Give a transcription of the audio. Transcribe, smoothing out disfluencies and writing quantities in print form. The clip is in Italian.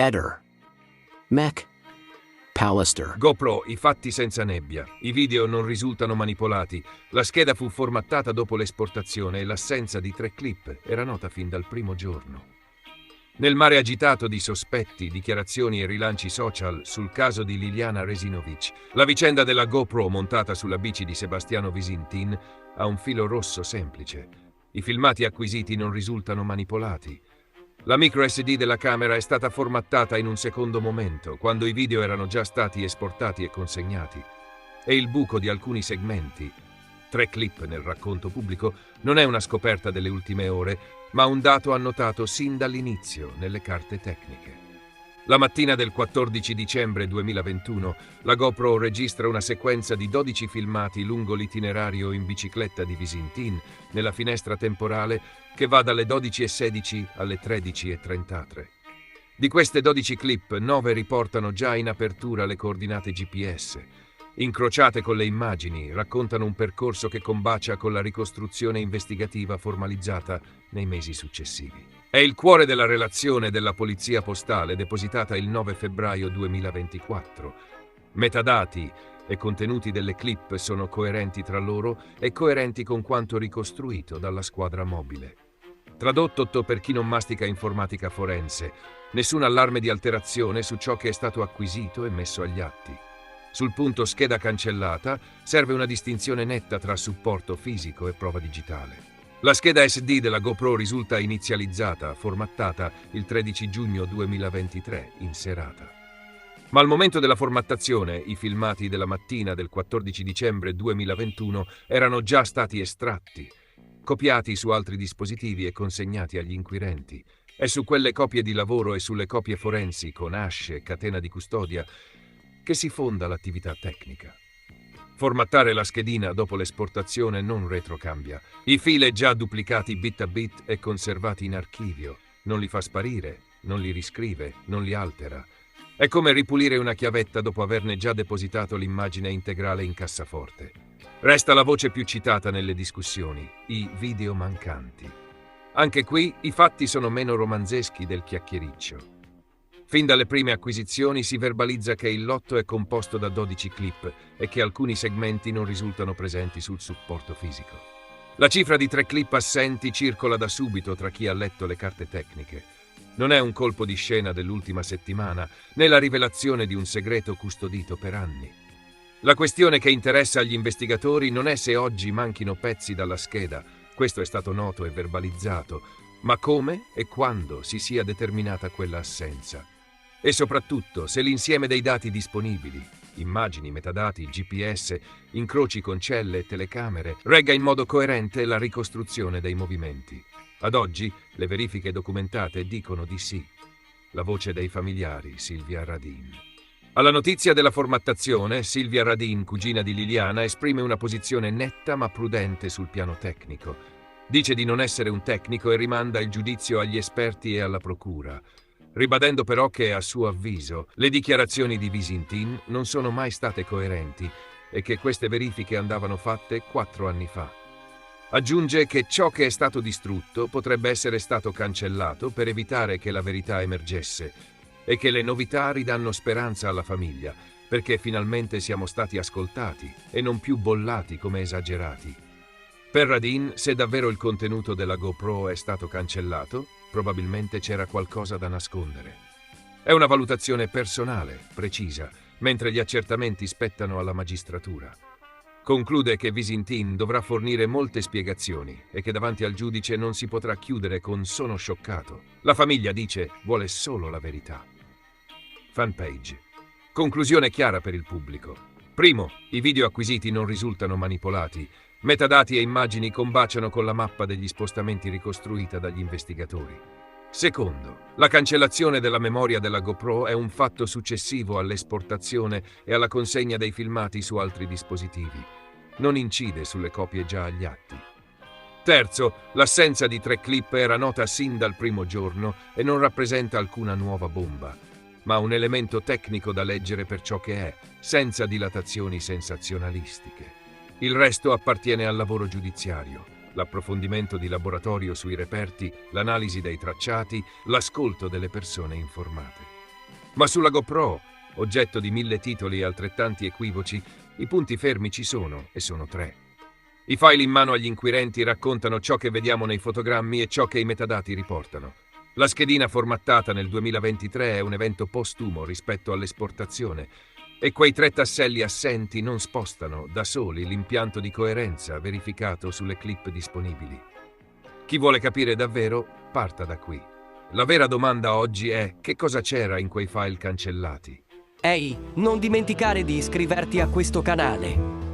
Eder. Mech. Pallister. GoPro, i fatti senza nebbia. I video non risultano manipolati. La scheda fu formattata dopo l'esportazione e l'assenza di 3 clip era nota fin dal primo giorno. Nel mare agitato di sospetti, dichiarazioni e rilanci social sul caso di Liliana Resinovic, la vicenda della GoPro montata sulla bici di Sebastiano Visintin ha un filo rosso semplice. I filmati acquisiti non risultano manipolati. La micro SD della camera è stata formattata in un secondo momento, quando i video erano già stati esportati e consegnati. E il buco di alcuni segmenti, 3 clip nel racconto pubblico, non è una scoperta delle ultime ore, ma un dato annotato sin dall'inizio nelle carte tecniche. La mattina del 14 dicembre 2021, la GoPro registra una sequenza di 12 filmati lungo l'itinerario in bicicletta di Visintin, nella finestra temporale che va dalle 12:16 alle 13:33. Di queste 12 clip, 9 riportano già in apertura le coordinate GPS. Incrociate con le immagini, raccontano un percorso che combacia con la ricostruzione investigativa formalizzata nei mesi successivi. È il cuore della relazione della Polizia Postale depositata il 9 febbraio 2024. Metadati e contenuti delle clip sono coerenti tra loro e coerenti con quanto ricostruito dalla squadra mobile. Tradotto per chi non mastica informatica forense, nessun allarme di alterazione su ciò che è stato acquisito e messo agli atti. Sul punto scheda cancellata serve una distinzione netta tra supporto fisico e prova digitale. La scheda SD della GoPro risulta inizializzata, formattata il 13 giugno 2023, in serata. Ma al momento della formattazione, i filmati della mattina del 14 dicembre 2021 erano già stati estratti, copiati su altri dispositivi e consegnati agli inquirenti. È su quelle copie di lavoro e sulle copie forensi con hash e catena di custodia che si fonda l'attività tecnica. Formattare la schedina dopo l'esportazione non retrocambia. I file già duplicati bit a bit e conservati in archivio. Non li fa sparire, non li riscrive, non li altera. È come ripulire una chiavetta dopo averne già depositato l'immagine integrale in cassaforte. Resta la voce più citata nelle discussioni, i video mancanti. Anche qui i fatti sono meno romanzeschi del chiacchiericcio. Fin dalle prime acquisizioni si verbalizza che il lotto è composto da 12 clip e che alcuni segmenti non risultano presenti sul supporto fisico. La cifra di 3 clip assenti circola da subito tra chi ha letto le carte tecniche. Non è un colpo di scena dell'ultima settimana, né la rivelazione di un segreto custodito per anni. La questione che interessa agli investigatori non è se oggi manchino pezzi dalla scheda, questo è stato noto e verbalizzato, ma come e quando si sia determinata quella assenza. E soprattutto se l'insieme dei dati disponibili, immagini, metadati, GPS, incroci con celle e telecamere, regga in modo coerente la ricostruzione dei movimenti. Ad oggi le verifiche documentate dicono di sì. La voce dei familiari, Silvia Radin. Alla notizia della formattazione, Silvia Radin, cugina di Liliana, esprime una posizione netta ma prudente sul piano tecnico. Dice di non essere un tecnico e rimanda il giudizio agli esperti e alla procura, ribadendo però che, a suo avviso, le dichiarazioni di Visintin non sono mai state coerenti e che queste verifiche andavano fatte 4 anni fa. Aggiunge che ciò che è stato distrutto potrebbe essere stato cancellato per evitare che la verità emergesse e che le novità ridanno speranza alla famiglia, perché finalmente siamo stati ascoltati e non più bollati come esagerati. Per Radin, se davvero il contenuto della GoPro è stato cancellato, probabilmente c'era qualcosa da nascondere. È una valutazione personale, precisa, mentre gli accertamenti spettano alla magistratura. Conclude che Visintin dovrà fornire molte spiegazioni e che davanti al giudice non si potrà chiudere con "sono scioccato". La famiglia, dice, vuole solo la verità. Fanpage. Conclusione chiara per il pubblico. Primo, i video acquisiti non risultano manipolati. Metadati e immagini combaciano con la mappa degli spostamenti ricostruita dagli investigatori. Secondo, la cancellazione della memoria della GoPro è un fatto successivo all'esportazione e alla consegna dei filmati su altri dispositivi. Non incide sulle copie già agli atti. Terzo, l'assenza di 3 clip era nota sin dal primo giorno e non rappresenta alcuna nuova bomba, ma un elemento tecnico da leggere per ciò che è, senza dilatazioni sensazionalistiche. Il resto appartiene al lavoro giudiziario, l'approfondimento di laboratorio sui reperti, l'analisi dei tracciati, l'ascolto delle persone informate. Ma sulla GoPro, oggetto di 1000 titoli e altrettanti equivoci, i punti fermi ci sono, e sono 3. I file in mano agli inquirenti raccontano ciò che vediamo nei fotogrammi e ciò che i metadati riportano. La schedina formattata nel 2023 è un evento postumo rispetto all'esportazione, e quei 3 tasselli assenti non spostano da soli l'impianto di coerenza verificato sulle clip disponibili. Chi vuole capire davvero, parta da qui. La vera domanda oggi è: che cosa c'era in quei file cancellati? Ehi, non dimenticare di iscriverti a questo canale.